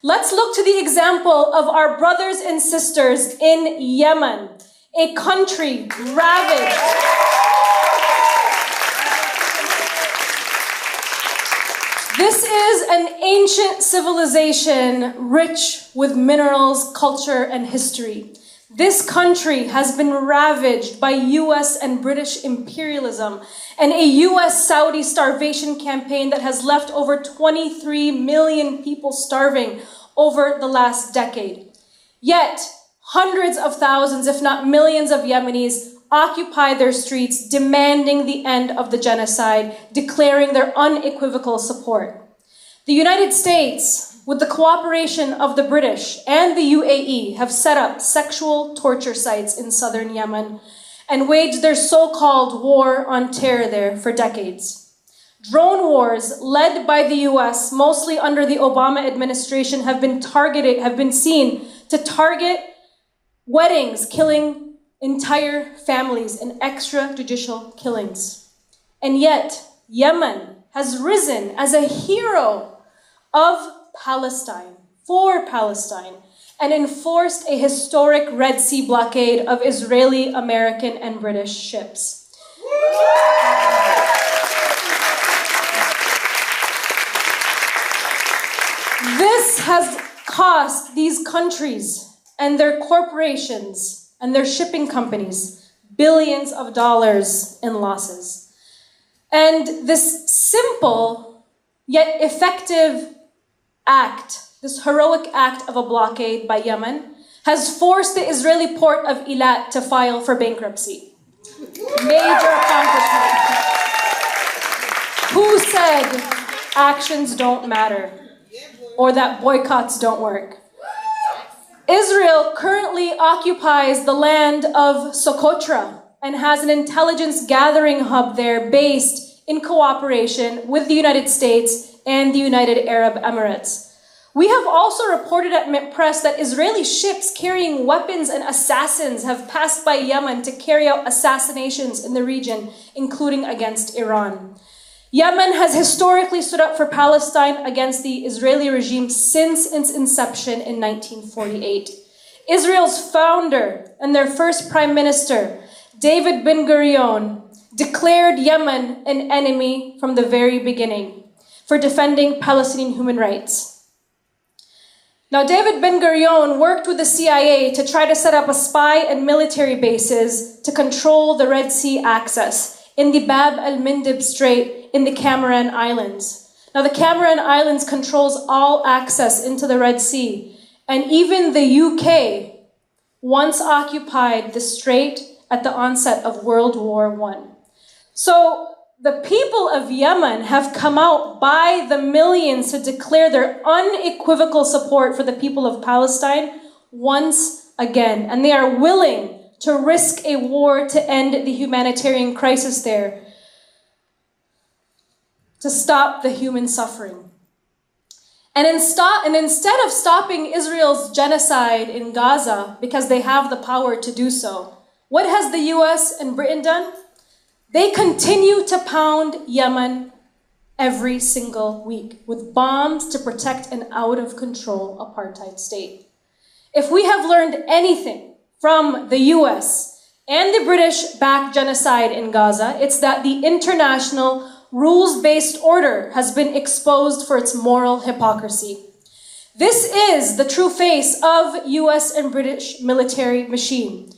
Let's look to the example of our brothers and sisters in Yemen, a country ravaged. This is an ancient civilization rich with minerals, culture, and history. This country has been ravaged by US and British imperialism and a US-Saudi starvation campaign that has left over 23 million people starving over the last decade. Yet, hundreds of thousands, if not millions of Yemenis occupy their streets demanding the end of the genocide, declaring their unequivocal support. The United States, with the cooperation of the British and the UAE, have set up sexual torture sites in southern Yemen and waged their so-called war on terror there for decades. Drone wars led by the US, mostly under the Obama administration, have been seen to target weddings, killing entire families and extrajudicial killings. And yet, Yemen has risen as a hero of Palestine, for Palestine, and enforced a historic Red Sea blockade of Israeli, American, and British ships. This has cost these countries and their corporations and their shipping companies billions of dollars in losses. And this simple yet effective act, this heroic act of a blockade by Yemen, has forced the Israeli port of Eilat to file for bankruptcy. Major accomplishment. Who said actions don't matter or that boycotts don't work? Israel currently occupies the land of Socotra and has an intelligence gathering hub there based in cooperation with the United States and the United Arab Emirates. We have also reported at MIT Press that Israeli ships carrying weapons and assassins have passed by Yemen to carry out assassinations in the region, including against Iran. Yemen has historically stood up for Palestine against the Israeli regime since its inception in 1948. Israel's founder and their first prime minister, David Ben-Gurion, declared Yemen an enemy from the very beginning for defending Palestinian human rights. Now, David Ben-Gurion worked with the CIA to try to set up a spy and military bases to control the Red Sea access in the Bab al-Mandeb Strait in the Cameron Islands. Now, the Cameron Islands controls all access into the Red Sea, and even the UK once occupied the strait at the onset of World War I. So, the people of Yemen have come out by the millions to declare their unequivocal support for the people of Palestine once again. And they are willing to risk a war to end the humanitarian crisis there, to stop the human suffering. And instead of stopping Israel's genocide in Gaza, because they have the power to do so, what has the US and Britain done? They continue to pound Yemen every single week with bombs to protect an out-of-control apartheid state. If we have learned anything from the US and the British-backed genocide in Gaza, it's that the international rules-based order has been exposed for its moral hypocrisy. This is the true face of US and British military machine.